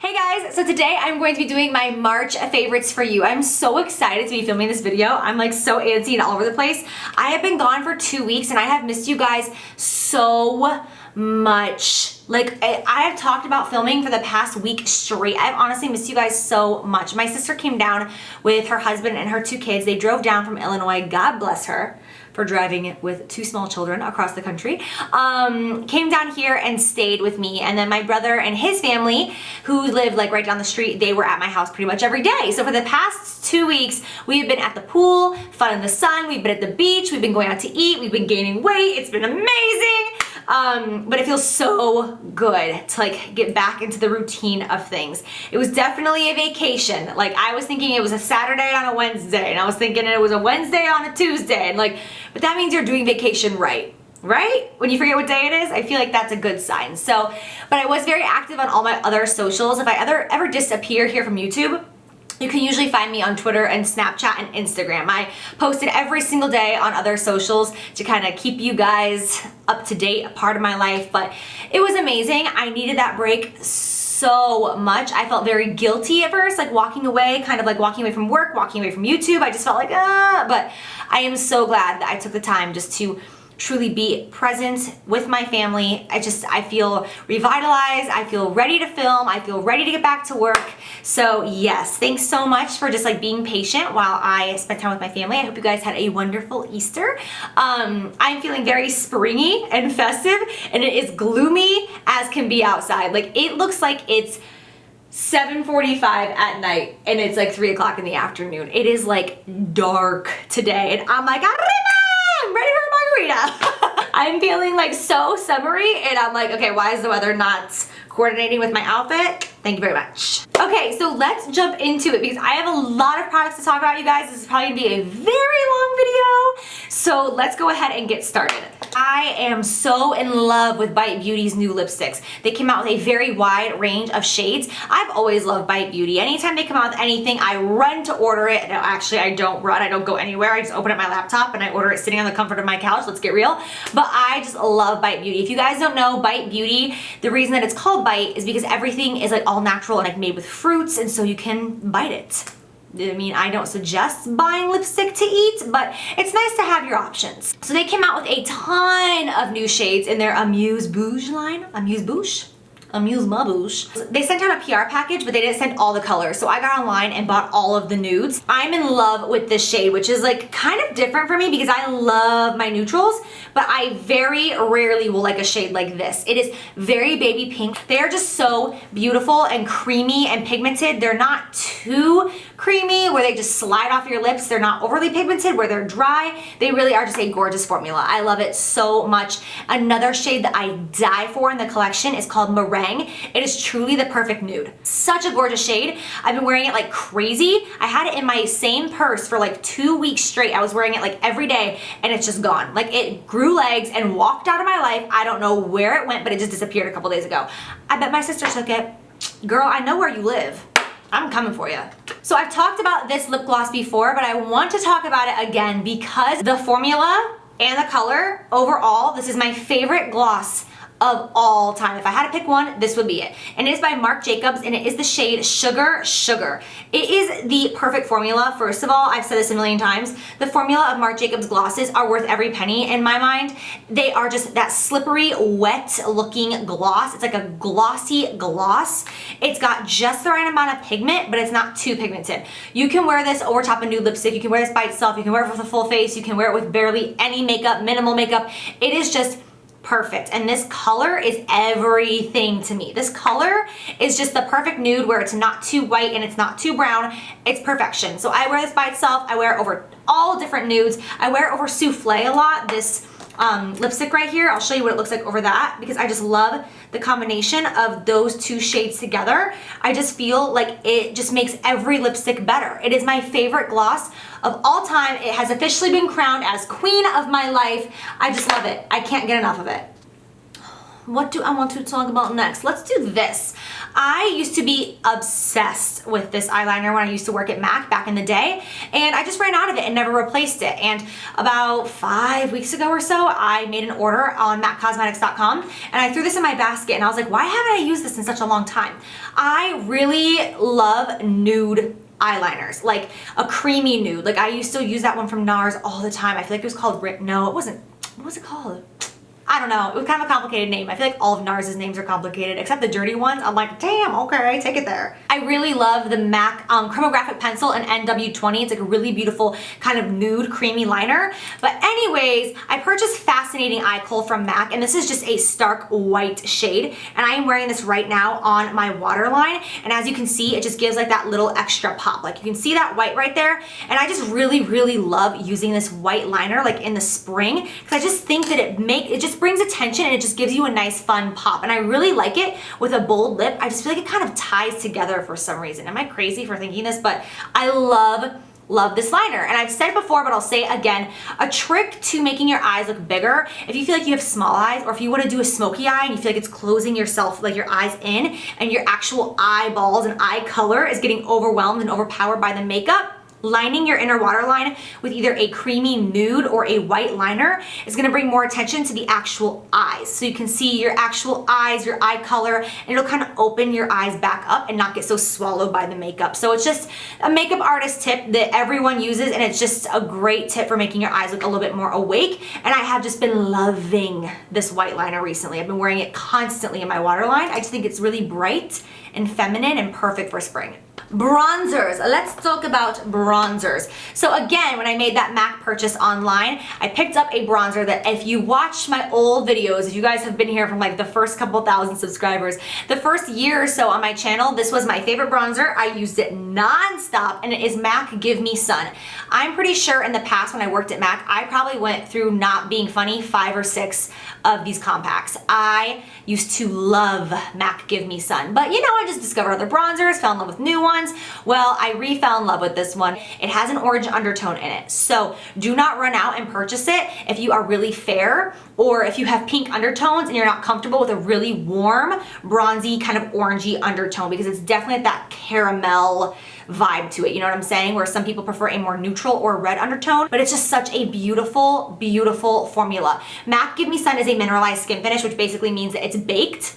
Hey guys, so today I'm going to be doing my March favorites for you. I'm so excited to be filming this video. I'm like so antsy and all over the place. I have been gone for 2 weeks and I have missed you guys so much. Like, I have talked about filming for the past week straight. I've honestly missed you guys so much. My sister came down with her husband and her 2 kids. They drove down from Illinois, God bless her for driving with 2 small children across the country, came down here and stayed with me. And then my brother and his family, who lived like right down the street, they were at my house pretty much every day. So for the past 2 weeks, we've been at the pool, fun in the sun, we've been at the beach, we've been going out to eat, we've been gaining weight, it's been amazing. But it feels so good to like get back into the routine of things. It was definitely a vacation. Like, I was thinking it was a Saturday on a Wednesday, and I was thinking it was a Wednesday on a Tuesday, and like, but that means you're doing vacation right? When you forget what day it is, I feel like that's a good sign. So, but I was very active on all my other socials. If I ever disappear here from YouTube, you can usually find me on Twitter and Snapchat and Instagram. I posted every single day on other socials to kind of keep you guys up to date, a part of my life, but it was amazing. I needed that break so much. I felt very guilty at first, like walking away, kind of like walking away from work, walking away from YouTube. I just felt like, but I am so glad that I took the time just to truly be present with my family. I feel revitalized, I feel ready to film, I feel ready to get back to work. So yes, thanks so much for just like being patient while I spent time with my family. I hope you guys had a wonderful Easter. I'm feeling very springy and festive, and it is gloomy as can be outside. Like, it looks like it's 7:45 at night and it's like 3 o'clock in the afternoon. It is like dark today and I'm like, I'm ready for a margarita. I'm feeling like so summery and I'm like, okay, why is the weather not coordinating with my outfit? Thank you very much. Okay, so let's jump into it because I have a lot of products to talk about, you guys. This is probably gonna be a very long video. So let's go ahead and get started. I am so in love with Bite Beauty's new lipsticks. They came out with a very wide range of shades. I've always loved Bite Beauty. Anytime they come out with anything, I run to order it. No, actually, I don't run. I don't go anywhere. I just open up my laptop and I order it sitting on the comfort of my couch. Let's get real. But I just love Bite Beauty. If you guys don't know, Bite Beauty, the reason that it's called Bite is because everything is like all natural and like made with fruits, and so you can bite it. I mean, I don't suggest buying lipstick to eat, but it's nice to have your options. So they came out with a ton of new shades in their Amuse Bouche line. Amuse Bouche? Amuse Ma Bouche. They sent out a PR package, but they didn't send all the colors. So I got online and bought all of the nudes. I'm in love with this shade, which is like kind of different for me because I love my neutrals, but I very rarely will like a shade like this. It is very baby pink. They are just so beautiful and creamy and pigmented. They're not too creamy where they just slide off your lips. They're not overly pigmented where they're dry. They really are just a gorgeous formula. I love it so much. Another shade that I die for in the collection is called Meringue. It is truly the perfect nude. Such a gorgeous shade. I've been wearing it like crazy. I had it in my same purse for like 2 weeks straight. I was wearing it like every day and it's just gone. Like, it grew legs and walked out of my life. I don't know where it went, but it just disappeared a couple days ago. I bet my sister took it. Girl, I know where you live. I'm coming for you. So I've talked about this lip gloss before, but I want to talk about it again because the formula and the color overall, this is my favorite gloss of all time. If I had to pick one, this would be it. And it is by Marc Jacobs and it is the shade Sugar Sugar. It is the perfect formula. First of all, I've said this a million times, the formula of Marc Jacobs glosses are worth every penny in my mind. They are just that slippery, wet looking gloss. It's like a glossy gloss. It's got just the right amount of pigment, but it's not too pigmented. You can wear this over top of nude lipstick. You can wear this by itself. You can wear it with a full face. You can wear it with barely any makeup, minimal makeup. It is just perfect. And this color is everything to me. This color is just the perfect nude where it's not too white and it's not too brown. It's perfection. So I wear this by itself. I wear it over all different nudes. I wear it over Souffle a lot. This lipstick right here, I'll show you what it looks like over that because I just love the combination of those 2 shades together. I just feel like it just makes every lipstick better. It is my favorite gloss of all time. It has officially been crowned as queen of my life. I just love it. I can't get enough of it. what do I want to talk about next? Let's do this. I used to be obsessed with this eyeliner when I used to work at MAC back in the day, and I just ran out of it and never replaced it. And about 5 weeks ago or so, I made an order on MACcosmetics.com, and I threw this in my basket, and I was like, why haven't I used this in such a long time? I really love nude eyeliners, like a creamy nude. Like I used to use that one from NARS all the time. I feel like it was called, no, it wasn't. What was it called? I don't know. It was kind of a complicated name. I feel like all of NARS's names are complicated, except the dirty ones. I'm like, damn, okay, take it there. I really love the MAC Chromographic Pencil in NW20. It's like a really beautiful kind of nude creamy liner. But anyways, I purchased Fascinating Eye Kohl from MAC, and this is just a stark white shade. And I am wearing this right now on my waterline. And as you can see, it just gives like that little extra pop. Like you can see that white right there. And I just really, really love using this white liner like in the spring, because I just think that it just brings attention and it just gives you a nice fun pop. And I really like it with a bold lip. I just feel like it kind of ties together for some reason. Am I crazy for thinking this? But I love this liner. And I've said it before, but I'll say it again, a trick to making your eyes look bigger, if you feel like you have small eyes, or if you want to do a smoky eye and you feel like it's closing yourself, like your eyes in, and your actual eyeballs and eye color is getting overwhelmed and overpowered by the makeup, lining your inner waterline with either a creamy nude or a white liner is going to bring more attention to the actual eyes. So you can see your actual eyes, your eye color, and it'll kind of open your eyes back up and not get so swallowed by the makeup. So it's just a makeup artist tip that everyone uses, and it's just a great tip for making your eyes look a little bit more awake. And I have just been loving this white liner recently. I've been wearing it constantly in my waterline. I just think it's really bright and feminine and perfect for spring. Bronzers. Let's talk about bronzers. So again, when I made that MAC purchase online, I picked up a bronzer that if you watch my old videos, if you guys have been here from like the first couple thousand subscribers, the first year or so on my channel, this was my favorite bronzer. I used it non-stop, and it is MAC Give Me Sun. I'm pretty sure in the past when I worked at MAC, I probably went through, not being funny, 5 or 6 of these compacts. I used to love MAC Give Me Sun, but you know, I just discovered other bronzers, fell in love with new ones. Well, I fell in love with this one. It has an orange undertone in it. So do not run out and purchase it if you are really fair, or if you have pink undertones and you're not comfortable with a really warm, bronzy, kind of orangey undertone, because it's definitely that caramel vibe to it, you know what I'm saying? Where some people prefer a more neutral or red undertone, but it's just such a beautiful, beautiful formula. MAC Give Me Sun is a mineralized skin finish, which basically means that it's baked.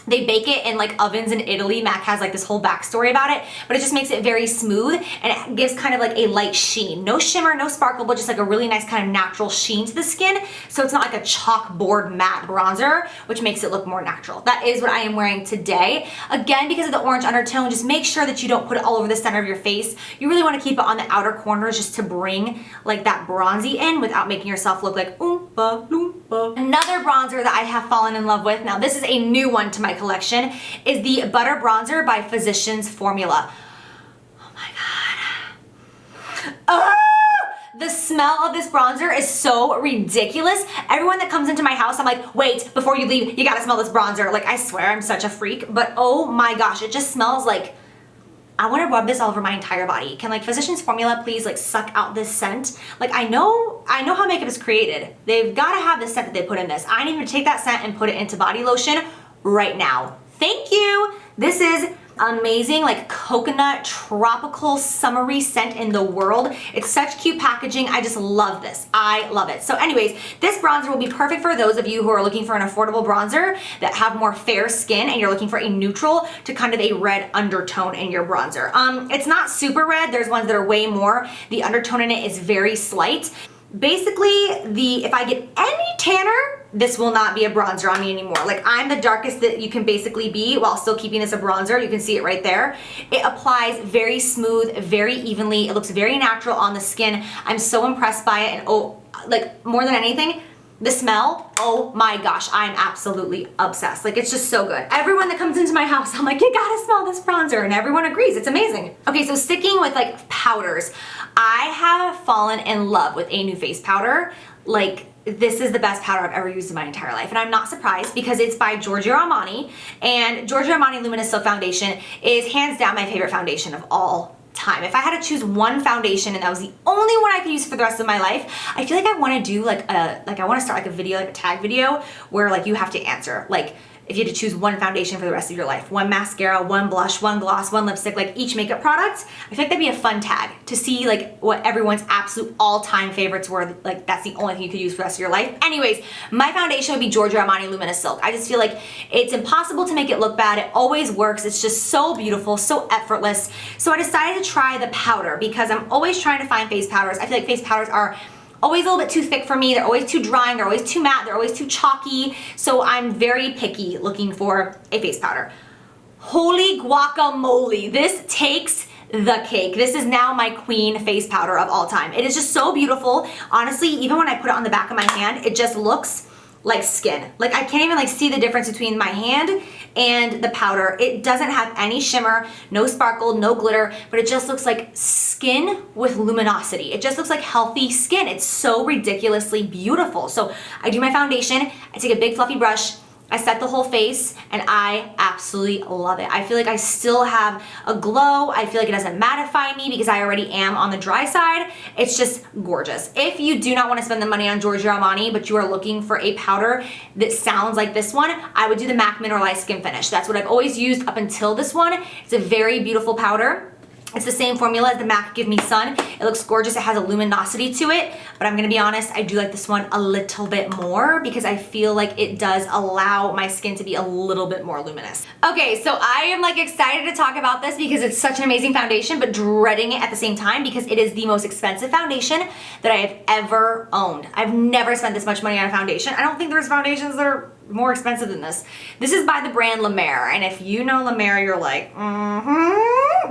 They bake it in like ovens in Italy. MAC has like this whole backstory about it, but it just makes it very smooth, and it gives kind of like a light sheen. No shimmer, no sparkle, but just like a really nice kind of natural sheen to the skin. So it's not like a chalkboard matte bronzer, which makes it look more natural. That is what I am wearing today. Again, because of the orange undertone, just make sure that you don't put it all over the center of your face. You really want to keep it on the outer corners just to bring like that bronzy in without making yourself look like oompa loompa. Another bronzer that I have fallen in love with, now this is a new one to my collection, is the Butter Bronzer by Physicians Formula. Oh my god. Ah! The smell of this bronzer is so ridiculous. Everyone that comes into my house, I'm like, wait, before you leave, you gotta smell this bronzer. Like, I swear I'm such a freak, but oh my gosh, it just smells like, I want to rub this all over my entire body. Can like Physicians Formula please like suck out this scent? Like I know how makeup is created. They've got to have the scent that they put in this. I need to take that scent and put it into body lotion right now. Thank you. This is amazing, like coconut, tropical, summery scent in the world. It's such cute packaging. I just love this. I love it. So anyways, this bronzer will be perfect for those of you who are looking for an affordable bronzer that have more fair skin and you're looking for a neutral to kind of a red undertone in your bronzer. It's not super red. There's ones that are way more. The undertone in it is very slight. Basically, if I get any tanner, this will not be a bronzer on me anymore. Like I'm the darkest that you can basically be while still keeping this a bronzer. You can see it right there. It applies very smooth, very evenly. It looks very natural on the skin. I'm so impressed by it, and oh, like more than anything, the smell, oh my gosh, I'm absolutely obsessed. Like it's just so good. Everyone that comes into my house, I'm like, you gotta smell this bronzer, and everyone agrees, it's amazing. Okay, so sticking with like powders, I have fallen in love with a new face powder. Like this is the best powder I've ever used in my entire life, and I'm not surprised because it's by Giorgio Armani, and Giorgio Armani Luminous Silk Foundation is hands down my favorite foundation of all time. If I had to choose one foundation and that was the only one I could use for the rest of my life, I feel like I want to do like I want to start like a video, like a tag video where like you have to answer, like if you had to choose one foundation for the rest of your life, one mascara, one blush, one gloss, one lipstick, like each makeup product, I feel like that'd be a fun tag to see like what everyone's absolute all-time favorites were, like that's the only thing you could use for the rest of your life. Anyways, my foundation would be Giorgio Armani Luminous Silk. I just feel like it's impossible to make it look bad. It always works. It's just so beautiful, so effortless. So I decided to try the powder because I'm always trying to find face powders. I feel like face powders are always a little bit too thick for me. They're always too drying, they're always too matte, they're always too chalky. So I'm very picky looking for a face powder. Holy guacamole, this takes the cake. This is now my queen face powder of all time. It is just so beautiful. Honestly, even when I put it on the back of my hand, it just looks like skin. Like I can't even like see the difference between my hand and the powder. It doesn't have any shimmer, no sparkle, no glitter, but it just looks like skin with luminosity. It just looks like healthy skin. It's so ridiculously beautiful. So I do my foundation, I take a big fluffy brush, I set the whole face, and I absolutely love it. I feel like I still have a glow. I feel like it doesn't mattify me because I already am on the dry side. It's just gorgeous. If you do not want to spend the money on Giorgio Armani, but you are looking for a powder that sounds like this one, I would do the MAC Mineralized Skin Finish. That's what I've always used up until this one. It's a very beautiful powder. It's the same formula as the MAC Give Me Sun. It looks gorgeous. It has a luminosity to it, but I'm gonna be honest, I do like this one a little bit more because I feel like it does allow my skin to be a little bit more luminous. Okay, so I am like excited to talk about this because it's such an amazing foundation, but dreading it at the same time because it is the most expensive foundation that I have ever owned. I've never spent this much money on a foundation. I don't think there's foundations that are more expensive than this. This is by the brand La Mer, and if you know La Mer, you're like,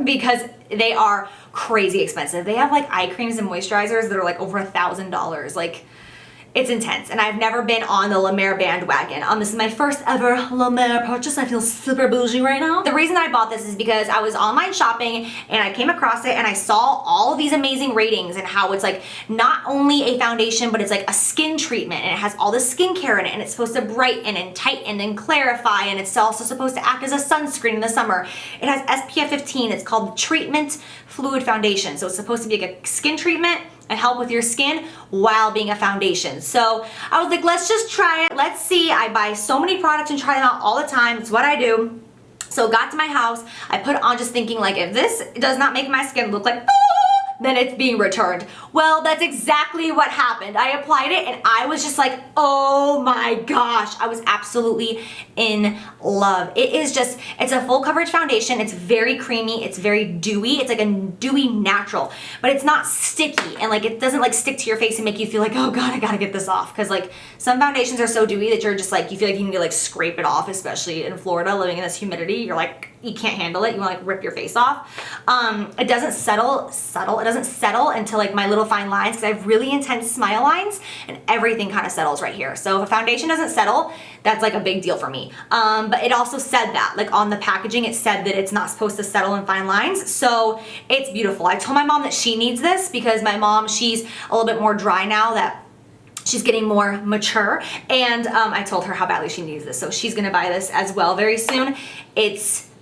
because they are crazy expensive. They have like eye creams and moisturizers that are like over $1,000. Like, it's intense, and I've never been on the La Mer bandwagon. This is my first ever La Mer purchase. I feel super bougie right now. The reason I bought this is because I was online shopping and I came across it and I saw all of these amazing ratings and how it's like not only a foundation, but it's like a skin treatment, and it has all the skincare in it, and it's supposed to brighten and tighten and clarify, and it's also supposed to act as a sunscreen in the summer. It has SPF 15. It's called the Treatment Fluid Foundation. So it's supposed to be like a skin treatment and help with your skin while being a foundation. So I was like, let's just try it. Let's see. I buy so many products and try them out all the time. It's what I do. So got to my house, I put it on just thinking like, if this does not make my skin look like then it's being returned. Well, that's exactly what happened. I applied it and I was just like, oh my gosh. I was absolutely in love. It is just, it's a full coverage foundation. It's very creamy. It's very dewy. It's like a dewy natural, but it's not sticky, and like it doesn't like stick to your face and make you feel like, oh God, I gotta get this off. Cause like some foundations are so dewy that you're just like, you feel like you need to like scrape it off, especially in Florida living in this humidity. You're like, you can't handle it. You want to like rip your face off. It doesn't settle. It doesn't settle until like my little fine lines, because I have really intense smile lines and everything kind of settles right here. So if a foundation doesn't settle, that's like a big deal for me. But it also said that, like on the packaging, it said that it's not supposed to settle in fine lines. So it's beautiful. I told my mom that she needs this because my mom, she's a little bit more dry now that she's getting more mature, and I told her how badly she needs this. So she's gonna buy this as well very soon.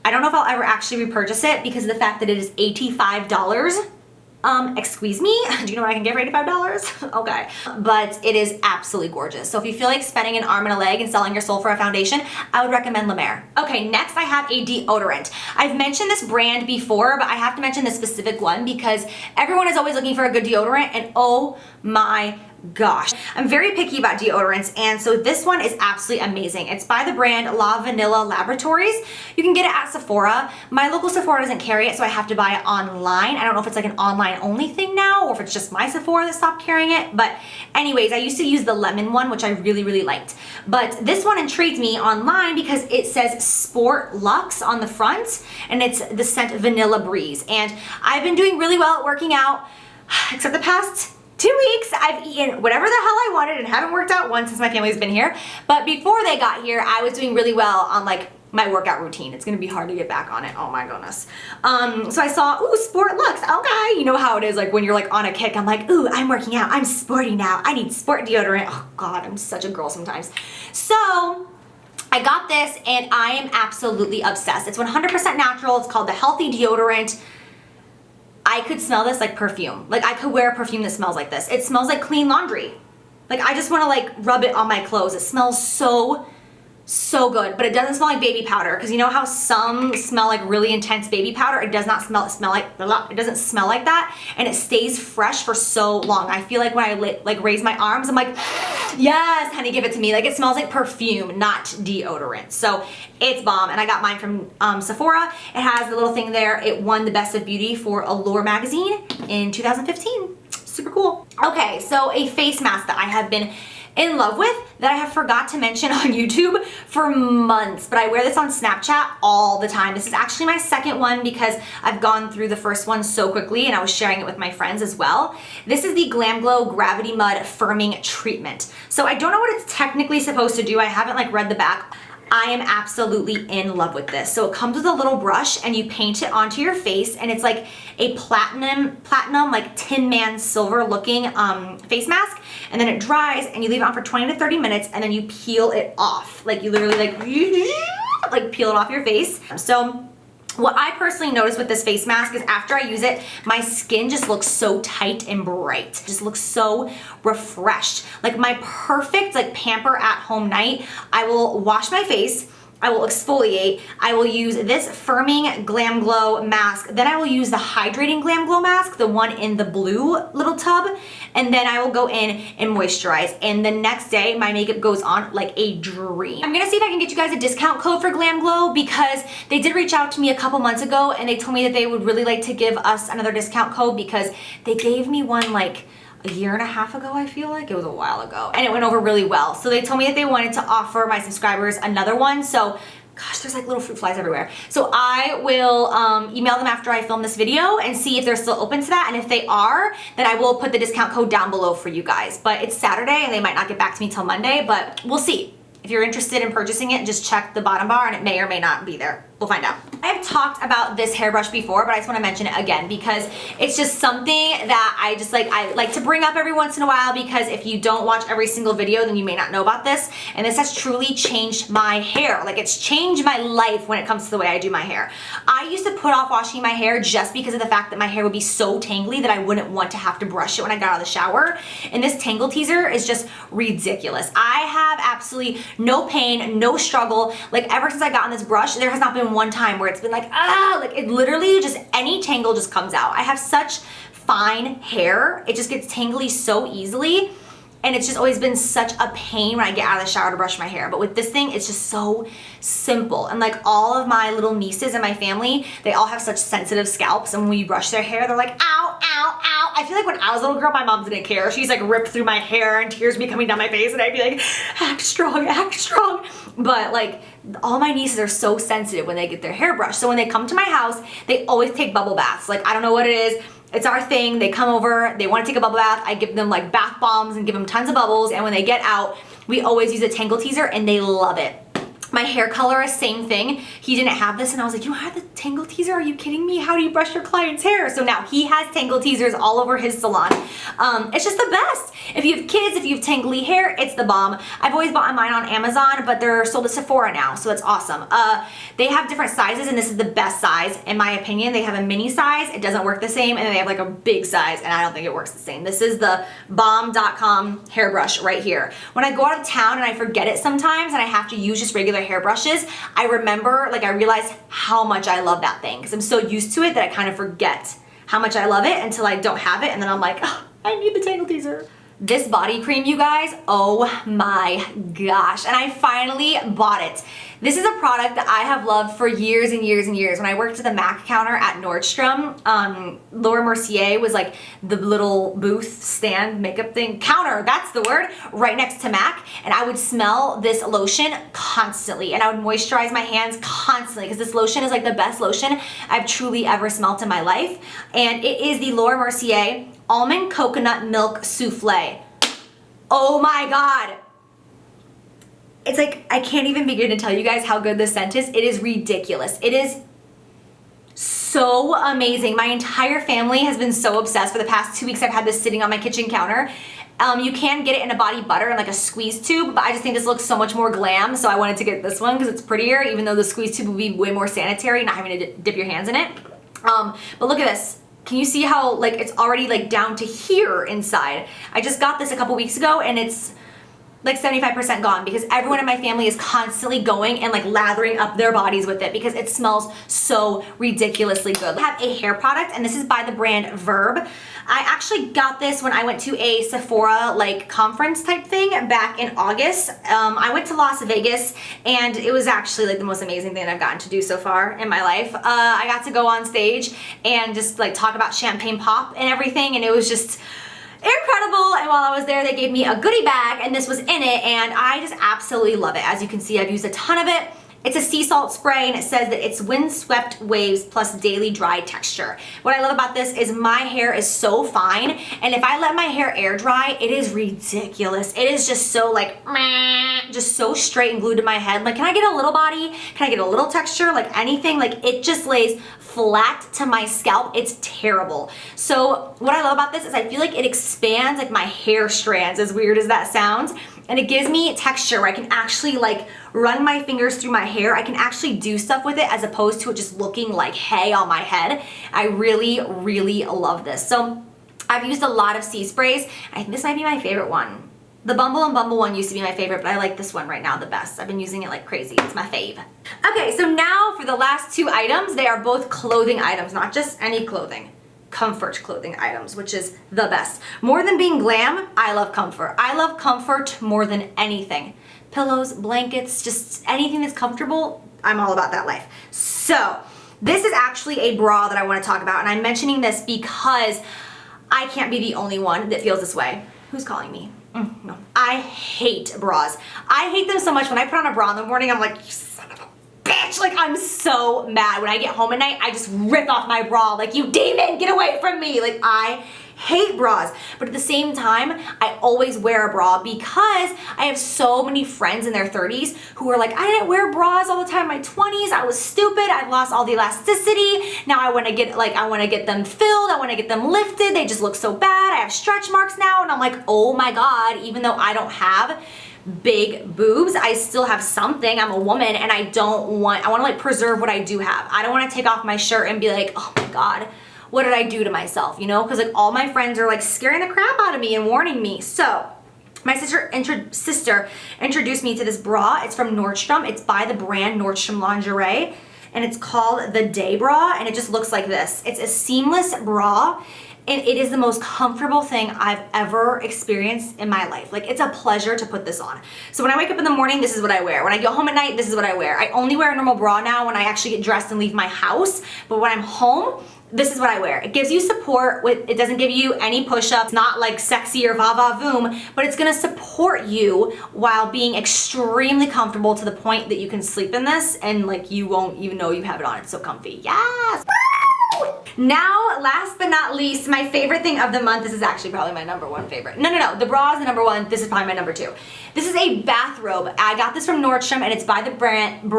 I don't know if I'll ever actually repurchase it because of the fact that it is $85. Excuse me? Do you know what I can get for $85? Okay. But it is absolutely gorgeous. So if you feel like spending an arm and a leg and selling your soul for a foundation, I would recommend La Mer. Okay, next I have a deodorant. I've mentioned this brand before, but I have to mention this specific one because everyone is always looking for a good deodorant, and oh my gosh. I'm very picky about deodorants, and so this one is absolutely amazing. It's by the brand La Vanilla Laboratories. You can get it at Sephora. My local Sephora doesn't carry it, so I have to buy it online. I don't know if it's like an online only thing now or if it's just my Sephora that stopped carrying it, but anyways, I used to use the lemon one, which I really, really liked. But this one intrigued me online because it says Sport Luxe on the front, and it's the scent Vanilla Breeze. And I've been doing really well at working out, except the past 2 weeks, I've eaten whatever the hell I wanted and haven't worked out once since my family's been here. But before they got here, I was doing really well on like my workout routine. It's gonna be hard to get back on it. Oh my goodness. So I saw, ooh, Sport Luxe. Okay, you know how it is. Like when you're like on a kick, I'm like, ooh, I'm working out. I'm sporty now. I need sport deodorant. Oh God, I'm such a girl sometimes. So I got this and I am absolutely obsessed. It's 100% natural. It's called the Healthy Deodorant. I could smell this like perfume. Like I could wear a perfume that smells like this. It smells like clean laundry. Like I just want to like rub it on my clothes. It smells so good, but it doesn't smell like baby powder, because you know how some smell like really intense baby powder? It does not smell like, it doesn't smell like that, and it stays fresh for so long. I feel like when I like raise my arms, I'm like, yes, honey, give it to me. Like it smells like perfume, not deodorant. So it's bomb, and I got mine from Sephora. It has the little thing there. It won the Best of Beauty for Allure magazine in 2015. Super cool. Okay, so a face mask that I have been in love with that I have forgot to mention on YouTube for months, but I wear this on Snapchat all the time. This is actually my second one because I've gone through the first one so quickly and I was sharing it with my friends as well. This is the Glam Glow Gravity Mud Firming Treatment. So I don't know what it's technically supposed to do. I haven't like read the back. I am absolutely in love with this. So it comes with a little brush and you paint it onto your face, and it's like a platinum like Tin Man silver looking face mask, and then it dries and you leave it on for 20 to 30 minutes and then you peel it off. Like you literally like peel it off your face. So what I personally noticed with this face mask is after I use it, my skin just looks so tight and bright. Just looks so refreshed. Like my perfect like pamper at home night, I will wash my face, I will exfoliate, I will use this firming Glam Glow mask, then I will use the hydrating Glam Glow mask, the one in the blue little tub, and then I will go in and moisturize. And the next day, my makeup goes on like a dream. I'm gonna see if I can get you guys a discount code for Glam Glow, because they did reach out to me a couple months ago and they told me that they would really like to give us another discount code, because they gave me one like a year and a half ago, I feel like. It was a while ago. And it went over really well. So they told me that they wanted to offer my subscribers another one. So, gosh, there's like little fruit flies everywhere. So I will email them after I film this video and see if they're still open to that. And if they are, then I will put the discount code down below for you guys. But it's Saturday and they might not get back to me till Monday, but we'll see. If you're interested in purchasing it, just check the bottom bar and it may or may not be there. We'll find out. I've talked about this hairbrush before, but I just want to mention it again because it's just something that I like to bring up every once in a while, because if you don't watch every single video, then you may not know about this. And this has truly changed my hair. Like it's changed my life when it comes to the way I do my hair. I used to put off washing my hair just because of the fact that my hair would be so tangly that I wouldn't want to have to brush it when I got out of the shower. And this Tangle Teaser is just ridiculous. I have absolutely no pain, no struggle. Like ever since I got on this brush, there has not been one time where it's been like, like it literally just, any tangle just comes out. I have such fine hair. It just gets tangly so easily. And it's just always been such a pain when I get out of the shower to brush my hair. But with this thing, it's just so simple. And like all of my little nieces in my family, they all have such sensitive scalps. And when you brush their hair, they're like, ow, ow, ow. I feel like when I was a little girl, my mom didn't care. She's like ripped through my hair and tears be coming down my face. And I'd be like, act strong, act strong. But like all my nieces are so sensitive when they get their hair brushed. So when they come to my house, they always take bubble baths. Like, I don't know what it is. It's our thing. They come over, they want to take a bubble bath. I give them like bath bombs and give them tons of bubbles. And when they get out, we always use a Tangle Teaser and they love it. My hair color is same thing. He didn't have this and I was like, you have the Tangle Teaser? Are you kidding me? How do you brush your client's hair? So now he has Tangle Teasers all over his salon. It's just the best. If you have kids, if you have tangly hair, it's the bomb. I've always bought mine on Amazon, but they're sold at Sephora now, so it's awesome. They have different sizes and this is the best size in my opinion. They have a mini size, it doesn't work the same, and then they have like a big size and I don't think it works the same. This is the bomb.com hairbrush right here. When I go out of town and I forget it sometimes and I have to use just regular hairbrushes, I remember, like I realize how much I love that thing because I'm so used to it that I kind of forget how much I love it until I don't have it, and then I'm like, oh, I need the Tangle Teaser. This body cream, you guys, oh my gosh, and I finally bought it. This is a product that I have loved for years and years and years. When I worked at the MAC counter at Nordstrom, Laura Mercier was like the little booth stand makeup thing, counter, that's the word, right next to MAC, and I would smell this lotion constantly, and I would moisturize my hands constantly because this lotion is like the best lotion I've truly ever smelled in my life, and it is the Laura Mercier Almond Coconut Milk Souffle. Oh my God. It's like, I can't even begin to tell you guys how good this scent is. It is ridiculous. It is so amazing. My entire family has been so obsessed. For the past 2 weeks, I've had this sitting on my kitchen counter. You can get it in a body butter and like a squeeze tube, but I just think this looks so much more glam, so I wanted to get this one because it's prettier, even though the squeeze tube would be way more sanitary, not having to dip your hands in it. But look at this. can you see how like it's already like down to here inside? I just got this a couple weeks ago and it's like 75% gone because everyone in my family is constantly going and like lathering up their bodies with it because it smells so ridiculously good. I have a hair product and this is by the brand Verb. I actually got this when I went to a Sephora like conference type thing back in August. I went to Las Vegas and it was actually like the most amazing thing I've gotten to do so far in my life. I got to go on stage and just like talk about champagne pop and everything, and it was just incredible. And while I was there, they gave me a goodie bag and this was in it, and I just absolutely love it. As you can see, I've used a ton of it. It's a sea salt spray and it says that it's windswept waves plus daily dry texture. What I love about this is my hair is so fine, and if I let my hair air dry, it is ridiculous. It is just so like, just so straight and glued to my head. Like, can I get a little body? Can I get a little texture? Like anything, like it just lays flat to my scalp. It's terrible. So what I love about this is I feel like it expands like my hair strands, as weird as that sounds. And it gives me texture where I can actually like run my fingers through my hair. I can actually do stuff with it as opposed to it just looking like hay on my head. I really, really love this. So I've used a lot of sea sprays. I think this might be my favorite one. The Bumble and Bumble one used to be my favorite, but I like this one right now the best. I've been using it like crazy. It's my fave. Okay, so now for the last two items. They are both clothing items, not just any clothing. Comfort clothing items, which is the best. More than being glam, I love comfort. I love comfort more than anything. Pillows, blankets, just anything that's comfortable, I'm all about that life. So this is actually a bra that I want to talk about, and I'm mentioning this because I can't be the only one that feels this way. Who's calling me? No. I hate bras. I hate them so much. When I put on a bra in the morning, I'm like, you son of a bitch. Like, I'm so mad. When I get home at night, I just rip off my bra. Like, you demon, get away from me. Like, I hate bras. But at the same time, I always wear a bra because I have so many friends in their 30s who are like, I didn't wear bras all the time in my 20s. I was stupid. I've lost all the elasticity. Now I want to get them filled. I want to get them lifted. They just look so bad. I have stretch marks now. And I'm like, oh my God, even though I don't have big boobs, I still have something. I'm a woman and I want to like preserve what I do have. I don't want to take off my shirt and be like, oh my God, what did I do to myself, you know? Because like all my friends are like scaring the crap out of me and warning me. So my sister introduced me to this bra. It's from Nordstrom. It's by the brand Nordstrom Lingerie, and it's called the Day Bra, and it just looks like this. It's a seamless bra, and it is the most comfortable thing I've ever experienced in my life. Like, it's a pleasure to put this on. So when I wake up in the morning, this is what I wear. When I go home at night, this is what I wear. I only wear a normal bra now when I actually get dressed and leave my house, but when I'm home, this is what I wear. It gives you support. It doesn't give you any push-ups, not like sexy or va-va-voom, but it's gonna support you while being extremely comfortable to the point that you can sleep in this and like you won't even know you have it on. It's so comfy. Yes! Woo! Now, last but not least, my favorite thing of the month. This is actually probably my number one favorite. No. The bra is the number one. This is probably my number two. This is a bathrobe. I got this from Nordstrom and it's by the brand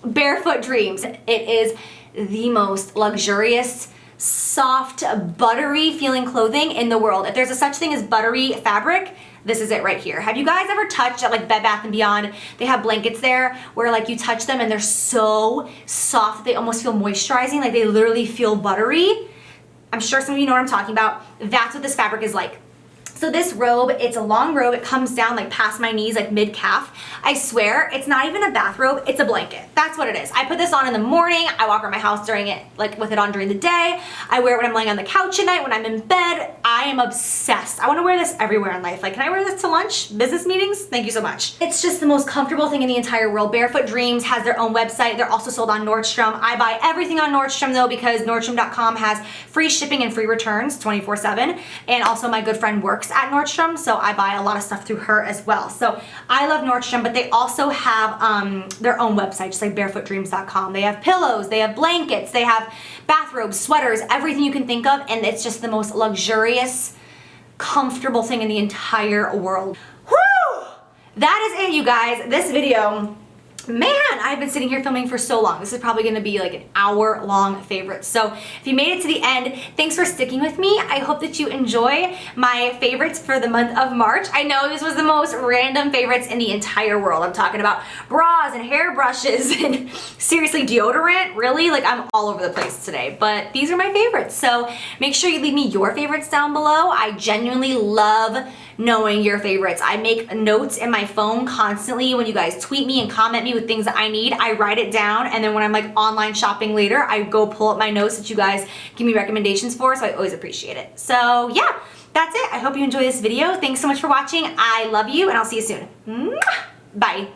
Barefoot Dreams. It is the most luxurious, soft, buttery feeling clothing in the world. If there's a such thing as buttery fabric, this is it right here. Have you guys ever touched at like Bed Bath & Beyond? They have blankets there where like you touch them and they're so soft, they almost feel moisturizing, like they literally feel buttery. I'm sure some of you know what I'm talking about. That's what this fabric is like. So this robe, it's a long robe. It comes down like past my knees, like mid-calf. I swear, it's not even a bathrobe, it's a blanket. That's what it is. I put this on in the morning. I walk around my house during it, like with it on during the day. I wear it when I'm laying on the couch at night, when I'm in bed. I am obsessed. I wanna wear this everywhere in life. Like, can I wear this to lunch? Business meetings? Thank you so much. It's just the most comfortable thing in the entire world. Barefoot Dreams has their own website. They're also sold on Nordstrom. I buy everything on Nordstrom though because Nordstrom.com has free shipping and free returns 24/7. And also my good friend works at Nordstrom, so I buy a lot of stuff through her as well. So I love Nordstrom, but they also have their own website, just like barefootdreams.com. They have pillows, they have blankets, they have bathrobes, sweaters, everything you can think of, and it's just the most luxurious, comfortable thing in the entire world. Whew! That is it, you guys. This video Man, I've been sitting here filming for so long. This is probably gonna be like an hour-long favorite. So if you made it to the end, thanks for sticking with me. I hope that you enjoy my favorites for the month of March. I know this was the most random favorites in the entire world. I'm talking about bras and hairbrushes and seriously, deodorant, really? Like I'm all over the place today, but these are my favorites. So make sure you leave me your favorites down below. I genuinely love knowing your favorites. I make notes in my phone constantly when you guys tweet me and comment me with things that I need. I write it down, and then when I'm like online shopping later, I go pull up my notes that you guys give me recommendations for, so I always appreciate it. So yeah, that's it. I hope you enjoy this video. Thanks so much for watching. I love you, and I'll see you soon. Bye.